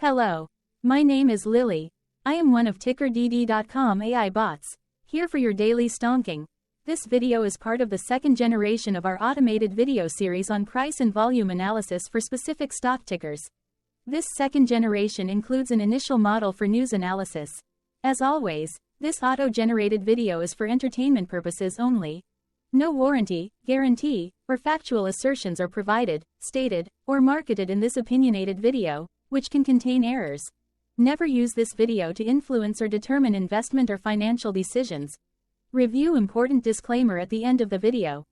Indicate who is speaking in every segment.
Speaker 1: Hello. My name is Lily. I am one of TickerDD.com AI bots, here for your daily stonking. This video is part of the second generation of our automated video series on price and volume analysis for specific stock tickers. This second generation includes an initial model for news analysis. As always, this auto-generated video is for entertainment purposes only. No warranty, guarantee, or factual assertions are provided, stated, or marketed in this opinionated video, which can contain errors. Never use this video to influence or determine investment or financial decisions. Review important disclaimer at the end of the video.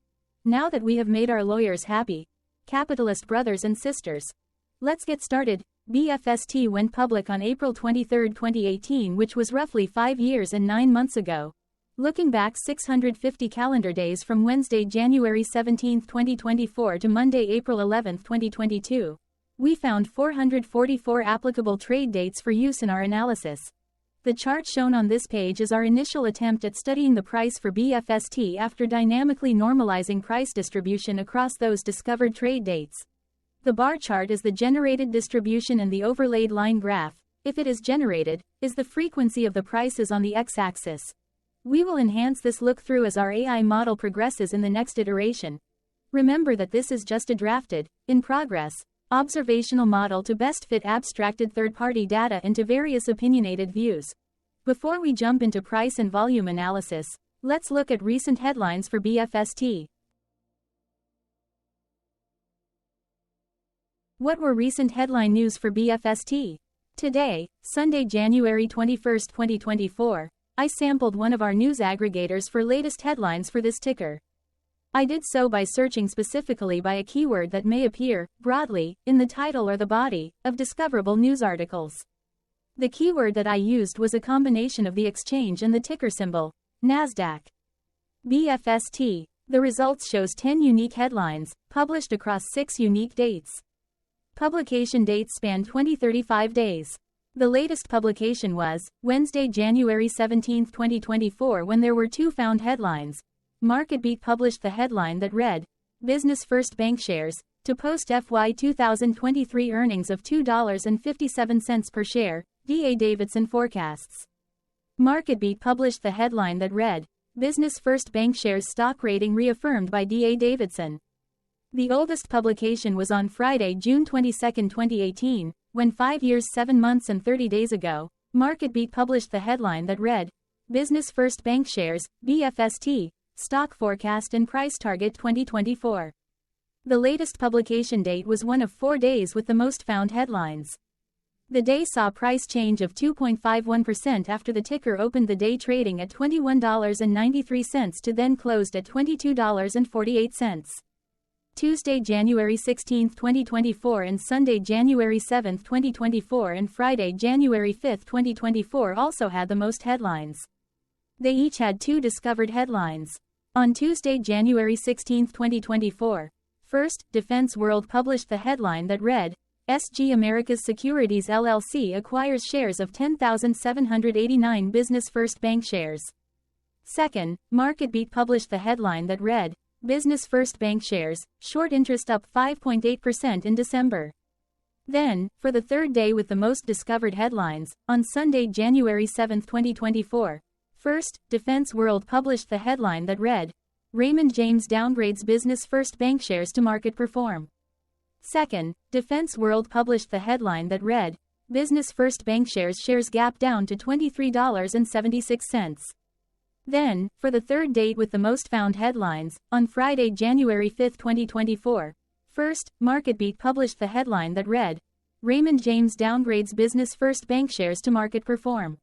Speaker 1: Now that we have made our lawyers happy, capitalist brothers and sisters, let's get started. BFST went public on April 23, 2018, which was roughly 5 years and 9 months ago. Looking back 650 calendar days from Wednesday, January 17, 2024 to Monday, April 11, 2022. We found 444 applicable trade dates for use in our analysis. The chart shown on this page is our initial attempt at studying the price for BFST after dynamically normalizing price distribution across those discovered trade dates. The bar chart is the generated distribution and the overlaid line graph, if it is generated, is the frequency of the prices on the x-axis. We will enhance this look-through as our AI model progresses in the next iteration. Remember that this is just a drafted, in progress, observational model to best fit abstracted third-party data into various opinionated views. Before we jump into price and volume analysis, let's look at recent headlines for BFST. What were recent headline news for BFST? Today, Sunday, January 21, 2024, I sampled one of our news aggregators for latest headlines for this ticker. I did so by searching specifically by a keyword that may appear, broadly, in the title or the body, of discoverable news articles. The keyword that I used was a combination of the exchange and the ticker symbol, NASDAQ. BFST. The results shows 10 unique headlines, published across 6 unique dates. Publication dates span 35 days. The latest publication was, Wednesday, January 17, 2024, when there were 2 found headlines. MarketBeat published the headline that read, Business First Bankshares, to post FY 2023 earnings of $2.57 per share, D.A. Davidson forecasts. MarketBeat published the headline that read, Business First Bankshares stock rating reaffirmed by D.A. Davidson. The oldest publication was on Friday, June 22, 2018, when 5 years, 7 months and 30 days ago, MarketBeat published the headline that read, Business First Bankshares, BFST, Stock Forecast and Price Target 2024. The latest publication date was one of 4 days with the most found headlines. The day saw price change of 2.51% after the ticker opened the day trading at $21.93 to then closed at $22.48. Tuesday, January 16, 2024 and Sunday, January 7, 2024 and Friday, January 5, 2024 also had the most headlines. They each had 2 discovered headlines. On Tuesday, January 16, 2024, First, Defense World published the headline that read, SG Americas Securities LLC acquires shares of 10,789 Business First Bankshares. Second, MarketBeat published the headline that read, Business First Bankshares, short interest up 5.8% in December. Then, for the third day with the most discovered headlines, on Sunday, January 7, 2024, First, Defense World published the headline that read, Raymond James downgrades Business First Bankshares to market perform. Second, Defense World published the headline that read, Business First Bankshares shares gap down to $23.76. Then, for the third date with the most found headlines, on Friday, January 5, 2024, First, MarketBeat published the headline that read, Raymond James downgrades Business First Bankshares to market perform.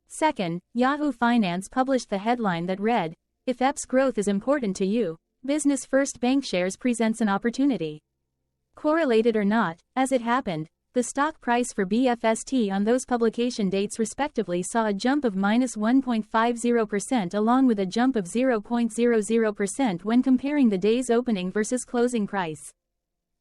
Speaker 1: Second, Yahoo Finance published the headline that read, If EPS growth is important to you, Business First Bankshares presents an opportunity. Correlated or not, as it happened, the stock price for BFST on those publication dates respectively saw a jump of -1.50% along with a jump of 0.00% when comparing the day's opening versus closing price.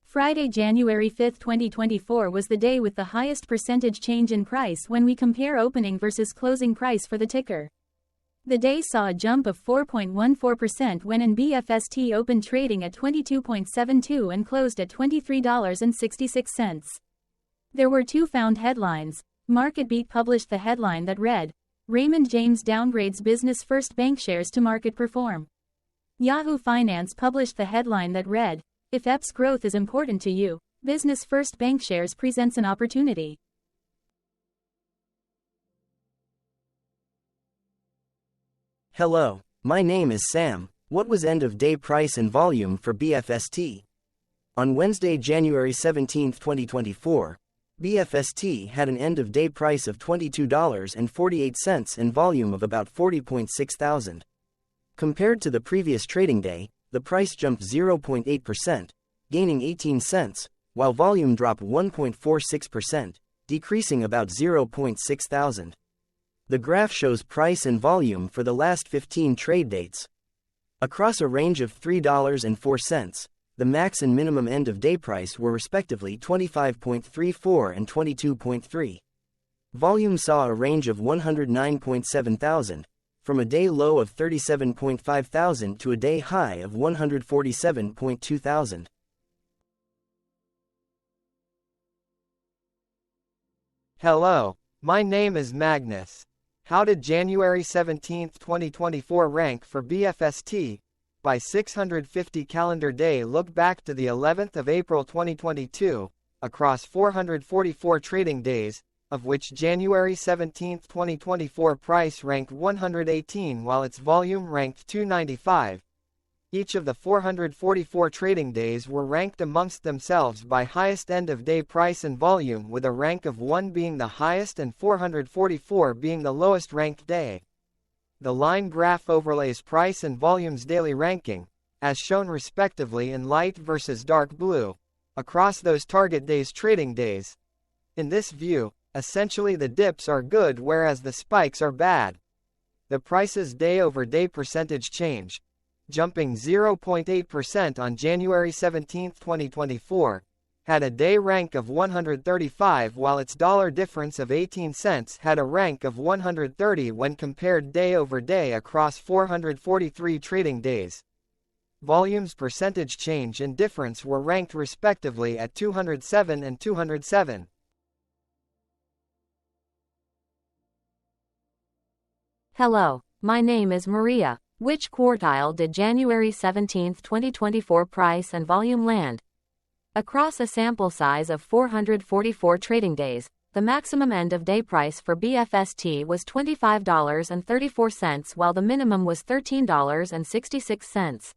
Speaker 1: Friday, January 5, 2024 was the day with the highest percentage change in price when we compare opening versus closing price for the ticker. The day saw a jump of 4.14% when BFST opened trading at $22.72 and closed at $23.66. There were two found headlines. MarketBeat published the headline that read, Raymond James downgrades Business First Bank shares to market perform. Yahoo Finance published the headline that read, If EPS growth is important to you, Business First Bank shares presents an opportunity.
Speaker 2: Hello, my name is Sam. What was end-of-day price and volume for BFST? On Wednesday, January 17, 2024, BFST had an end-of-day price of $22.48 and volume of about 40.6 thousand. Compared to the previous trading day, the price jumped 0.8%, gaining 18 cents, while volume dropped 1.46%, decreasing about 0.6 thousand. The graph shows price and volume for the last 15 trade dates. Across a range of $3.04, the max and minimum end-of-day price were respectively 25.34 and 22.3. Volume saw a range of 109.7 thousand, from a day low of 37.5 thousand to a day high of 147.2 thousand.
Speaker 3: Hello, my name is Magnus. How did January 17, 2024 rank for BFST? By 650 calendar day look back to the 11th of April 2022, across 444 trading days, of which January 17, 2024 price ranked 118 while its volume ranked 295. Each of the 444 trading days were ranked amongst themselves by highest end-of-day price and volume, with a rank of 1 being the highest and 444 being the lowest ranked day. The line graph overlays price and volume's daily ranking, as shown respectively in light versus dark blue, across those target days' trading days. In this view, essentially the dips are good whereas the spikes are bad. The price's day-over-day percentage change, jumping 0.8% on January 17, 2024, had a day rank of 135 while its dollar difference of 18 cents had a rank of 130 when compared day over day across 443 trading days. Volume's percentage change and difference were ranked respectively at 207 and 207.
Speaker 4: Hello, my name is Maria. Which quartile did January 17, 2024 price and volume land? Across a sample size of 444 trading days, the maximum end-of-day price for BFST was $25.34 while the minimum was $13.66.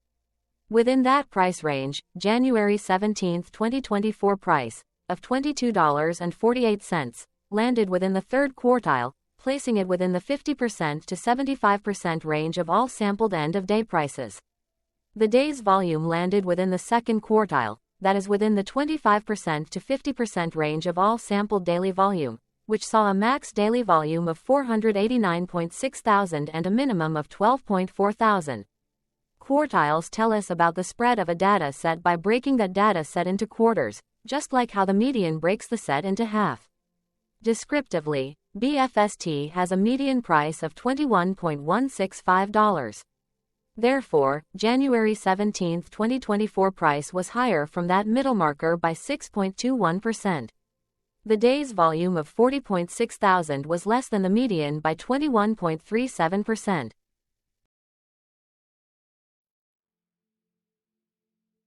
Speaker 4: Within that price range, January 17, 2024 price, of $22.48, landed within the third quartile, placing it within the 50% to 75% range of all sampled end-of-day prices. The day's volume landed within the second quartile, that is within the 25% to 50% range of all sampled daily volume, which saw a max daily volume of 489.6 thousand and a minimum of 12.4 thousand. Quartiles tell us about the spread of a data set by breaking that data set into quarters, just like how the median breaks the set into half. Descriptively, BFST has a median price of $21.165. Therefore, January 17, 2024 price was higher from that middle marker by 6.21%. The day's volume of 40.6 thousand was less than the median by 21.37%.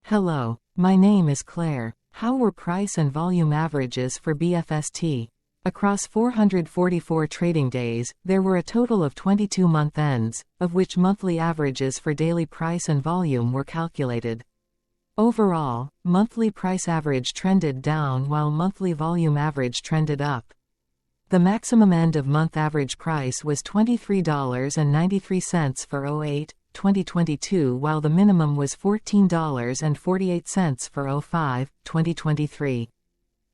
Speaker 5: Hello, my name is Claire. How were price and volume averages for BFST? Across 444 trading days, there were a total of 22 month ends, of which monthly averages for daily price and volume were calculated. Overall, monthly price average trended down while monthly volume average trended up. The maximum end-of-month average price was $23.93 for 08-2022 while the minimum was $14.48 for 05-2023.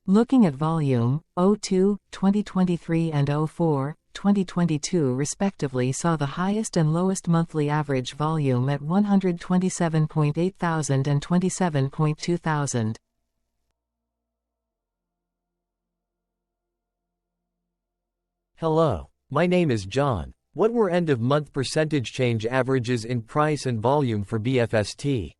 Speaker 5: Looking at volume, 02-2023 and 04-2022 respectively saw the highest and lowest monthly average volume at 127.8 thousand and 27.2 thousand.
Speaker 6: Hello, my name is John. What were end-of-month percentage change averages in price and volume for BFST?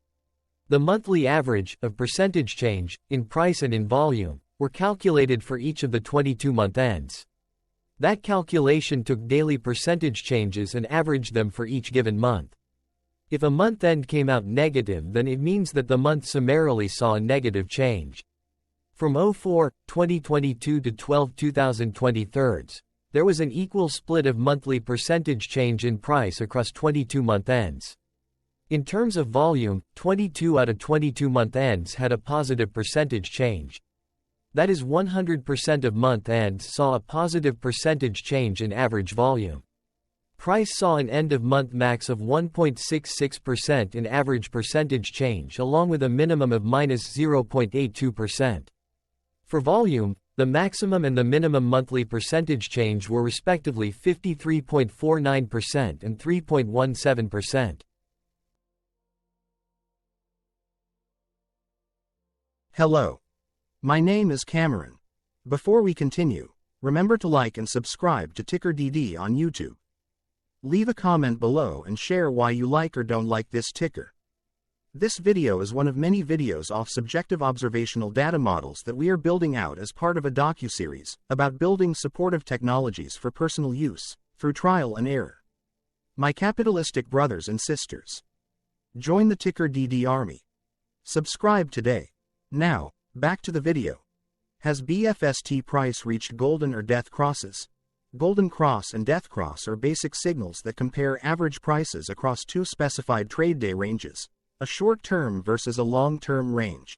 Speaker 6: The monthly average of percentage change in price and in volume were calculated for each of the 22-month ends. That calculation took daily percentage changes and averaged them for each given month. If a month end came out negative, then it means that the month summarily saw a negative change. From 04/2022 to 12/2023, there was an equal split of monthly percentage change in price across 22-month ends. In terms of volume, 22 out of 22-month ends had a positive percentage change. That is, 100% of month ends saw a positive percentage change in average volume. Price saw an end-of-month max of 1.66% in average percentage change, along with a minimum of -0.82%. For volume, the maximum and the minimum monthly percentage change were respectively 53.49% and 3.17%.
Speaker 7: Hello. My name is Cameron. Before we continue, remember to like and subscribe to TickerDD on YouTube. Leave a comment below and share why you like or don't like this ticker. This video is one of many videos off subjective observational data models that we are building out as part of a docuseries about building supportive technologies for personal use, through trial and error. My capitalistic brothers and sisters, join the TickerDD army. Subscribe today. Now, back to the video. Has BFST price reached golden or death crosses? Golden cross and death cross are basic signals that compare average prices across two specified trade day ranges, a short-term versus a long-term range.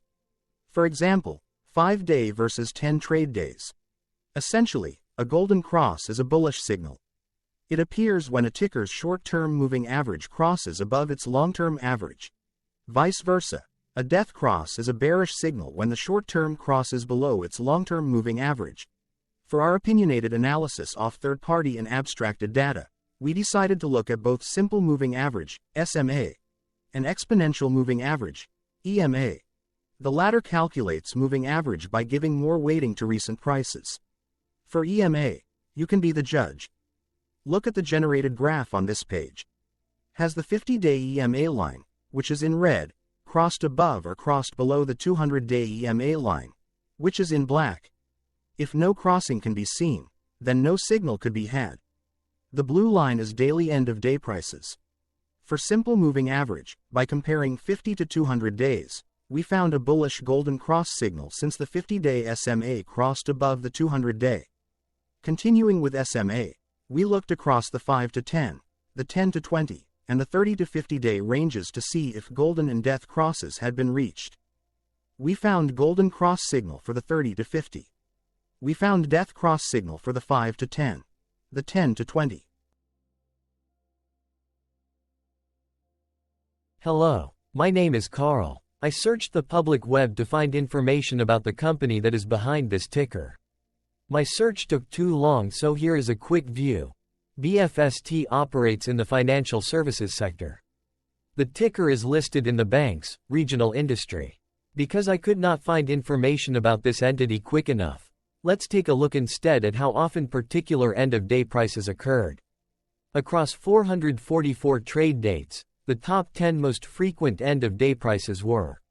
Speaker 7: For example, 5-day versus 10 trade days. Essentially, a golden cross is a bullish signal. It appears when a ticker's short-term moving average crosses above its long-term average. Vice versa. A death cross is a bearish signal when the short-term crosses below its long-term moving average. For our opinionated analysis off third-party and abstracted data, we decided to look at both simple moving average, SMA, and exponential moving average, EMA. The latter calculates moving average by giving more weighting to recent prices. For EMA, you can be the judge. Look at the generated graph on this page. Has the 50-day EMA line, which is in red, crossed above or crossed below the 200-day EMA line, which is in black? If no crossing can be seen, then no signal could be had. The blue line is daily end-of-day prices. For simple moving average, by comparing 50 to 200 days, we found a bullish golden cross signal since the 50-day SMA crossed above the 200-day. Continuing with SMA, we looked across the 5 to 10, the 10 to 20, and the 30 to 50-day ranges to see if golden and death crosses had been reached. We found golden cross signal for the 30 to 50. We found death cross signal for the 5 to 10, the 10 to 20.
Speaker 6: Hello, my name is Carl. I searched the public web to find information about the company that is behind this ticker. My search took too long, so here is a quick view. BFST operates in the financial services sector. The ticker is listed in the bank's regional industry. Because I could not find information about this entity quick enough, let's take a look instead at how often particular end-of-day prices occurred. Across 444 trade dates, the top 10 most frequent end-of-day prices were: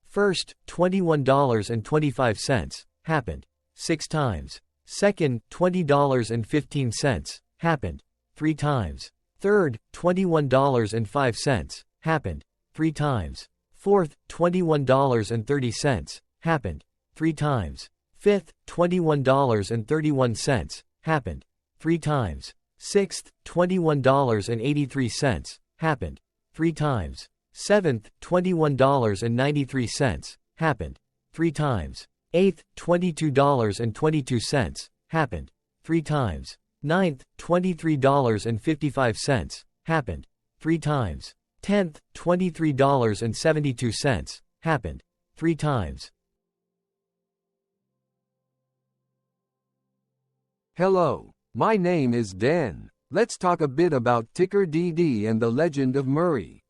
Speaker 6: first, $21.25, happened 6 times. Second, $20.15, happened 3 times. Third, $21.05, happened 3 times. Fourth, $21.30, happened 3 times. Fifth, $21.31, happened 3 times. Sixth, $21.83, happened 3 times. Seventh, $21.93, happened 3 times. Eighth, $22.22, happened 3 times. Ninth, $23.55, happened 3 times. 10th, $23.72, happened 3 times.
Speaker 8: Hello, my name is Dan. Let's talk a bit about TickerDD and the legend of Murray.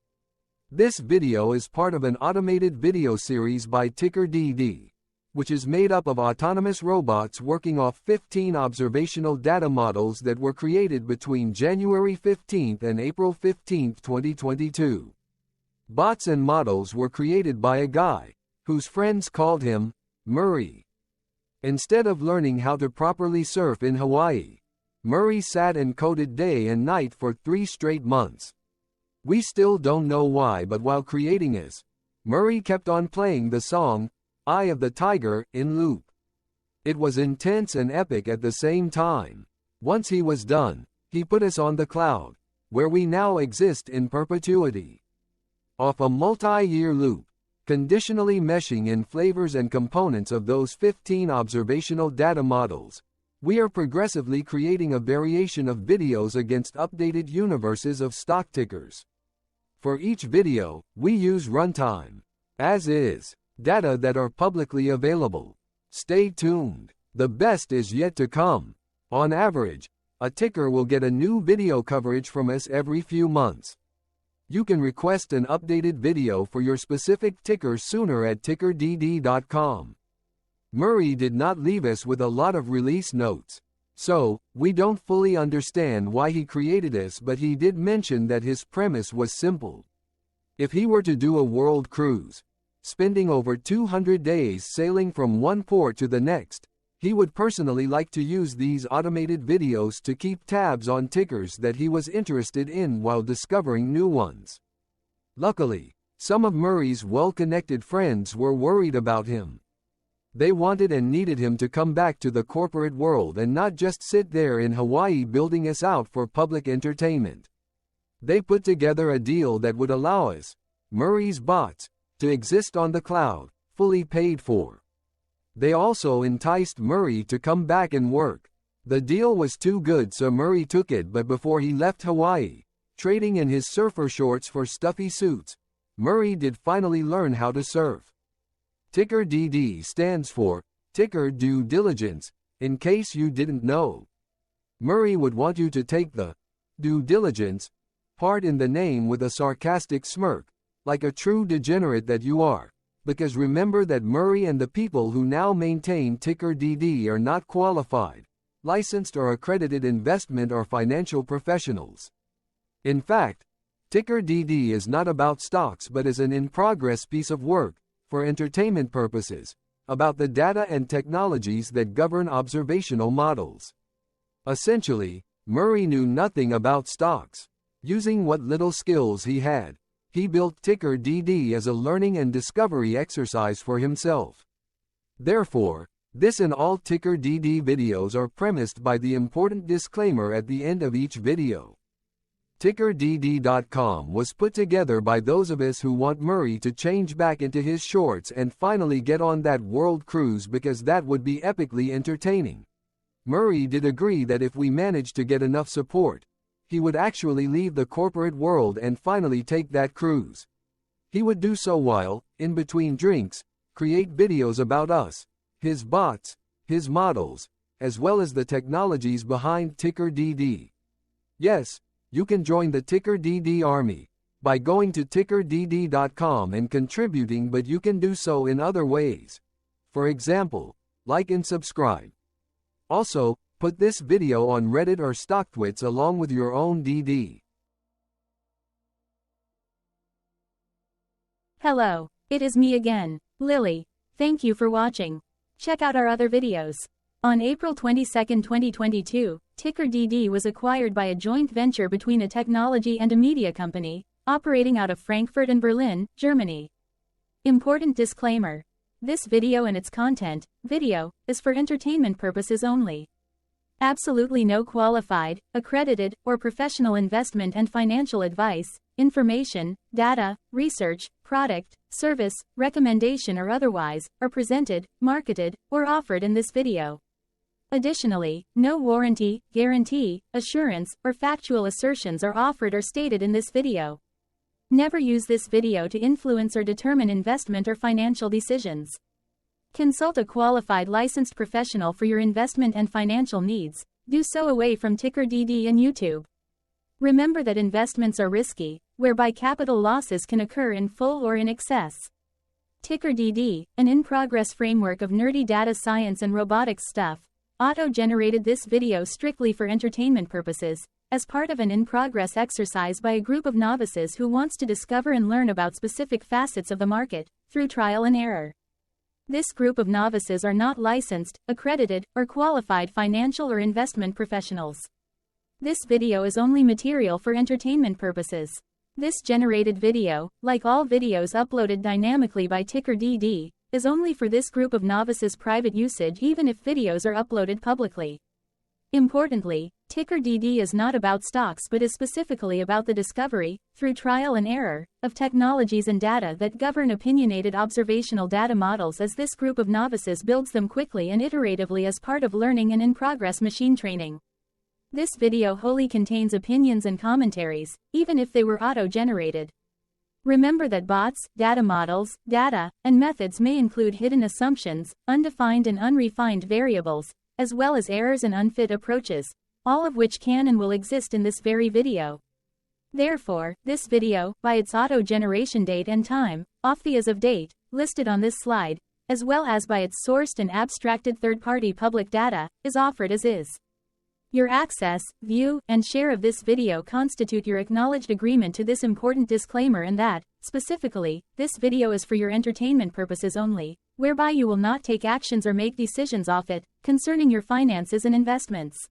Speaker 8: This video is part of an automated video series by TickerDD, which is made up of autonomous robots working off 15 observational data models that were created between January 15 and April 15, 2022. Bots and models were created by a guy, whose friends called him Murray. Instead of learning how to properly surf in Hawaii, Murray sat and coded day and night for 3 straight months. We still don't know why, but while creating this, Murray kept on playing the song, Eye of the Tiger, in loop. It was intense and epic at the same time. Once he was done, he put us on the cloud, where we now exist in perpetuity. Off a multi-year loop, conditionally meshing in flavors and components of those 15 observational data models, we are progressively creating a variation of videos against updated universes of stock tickers. For each video, we use runtime, as is, data that are publicly available. Stay tuned. The best is yet to come. On average, a ticker will get a new video coverage from us every few months. You can request an updated video for your specific ticker sooner at TickerDD.com. Murray did not leave us with a lot of release notes, so we don't fully understand why he created this, but he did mention that his premise was simple. If he were to do a world cruise, spending over 200 days sailing from one port to the next, he would personally like to use these automated videos to keep tabs on tickers that he was interested in while discovering new ones. Luckily, some of Murray's well-connected friends were worried about him. They wanted and needed him to come back to the corporate world and not just sit there in Hawaii building us out for public entertainment. They put together a deal that would allow us, Murray's bots, to exist on the cloud, fully paid for. They also enticed Murray to come back and work. The deal was too good, so Murray took it, but before he left Hawaii, trading in his surfer shorts for stuffy suits, Murray did finally learn how to surf. TickerDD stands for Ticker Due Diligence, in case you didn't know. Murray would want you to take the due diligence part in the name with a sarcastic smirk, like a true degenerate that you are, because remember that Murray and the people who now maintain TickerDD are not qualified, licensed or accredited investment or financial professionals. In fact, TickerDD is not about stocks but is an in-progress piece of work, for entertainment purposes, about the data and technologies that govern observational models. Essentially, Murray knew nothing about stocks. Using what little skills he had, he built TickerDD as a learning and discovery exercise for himself. Therefore, this and all TickerDD videos are premised by the important disclaimer at the end of each video. TickerDD.com was put together by those of us who want Murray to change back into his shorts and finally get on that world cruise, because that would be epically entertaining. Murray did agree that if we managed to get enough support, he would actually leave the corporate world and finally take that cruise. He would do so while, in between drinks, create videos about us, his bots, his models, as well as the technologies behind TickerDD. Yes, you can join the TickerDD army by going to TickerDD.com and contributing, but you can do so in other ways. For example, like and subscribe. Also, put this video on Reddit or StockTwits along with your own DD.
Speaker 1: Hello, it is me again, Lily. Thank you for watching. Check out our other videos. On April 22, 2022, TickerDD was acquired by a joint venture between a technology and a media company, operating out of Frankfurt and Berlin, Germany. Important disclaimer. This video and its content, is for entertainment purposes only. Absolutely no qualified, accredited, or professional investment and financial advice, information, data, research, product, service, recommendation or otherwise, are presented, marketed, or offered in this video. Additionally, no warranty, guarantee, assurance, or factual assertions are offered or stated in this video. Never use this video to influence or determine investment or financial decisions. Consult a qualified licensed professional for your investment and financial needs. Do so away from TickerDD and YouTube. Remember that investments are risky, whereby capital losses can occur in full or in excess. TickerDD, an in-progress framework of nerdy data science and robotics stuff, auto-generated this video strictly for entertainment purposes, as part of an in-progress exercise by a group of novices who wants to discover and learn about specific facets of the market, through trial and error. This group of novices are not licensed, accredited, or qualified financial or investment professionals. This video is only material for entertainment purposes. This generated video, like all videos uploaded dynamically by TickerDD, is only for this group of novices' private usage even if videos are uploaded publicly. Importantly, TickerDD is not about stocks but is specifically about the discovery, through trial and error, of technologies and data that govern opinionated observational data models as this group of novices builds them quickly and iteratively as part of learning and in-progress machine training. This video wholly contains opinions and commentaries, even if they were auto-generated. Remember that bots, data models, data, and methods may include hidden assumptions, undefined and unrefined variables, as well as errors and unfit approaches, all of which can and will exist in this very video. Therefore, this video, by its auto-generation date and time, off the as of date, listed on this slide, as well as by its sourced and abstracted third-party public data, is offered as is. Your access, view, and share of this video constitute your acknowledged agreement to this important disclaimer and that, specifically, this video is for your entertainment purposes only, whereby you will not take actions or make decisions off it, concerning your finances and investments.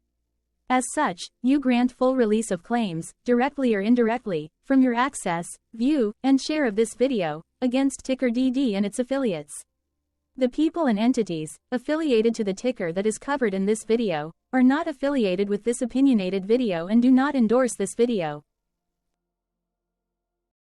Speaker 1: As such, you grant full release of claims, directly or indirectly, from your access, view, and share of this video, against TickerDD and its affiliates. The people and entities, affiliated to the ticker that is covered in this video, are not affiliated with this opinionated video and do not endorse this video.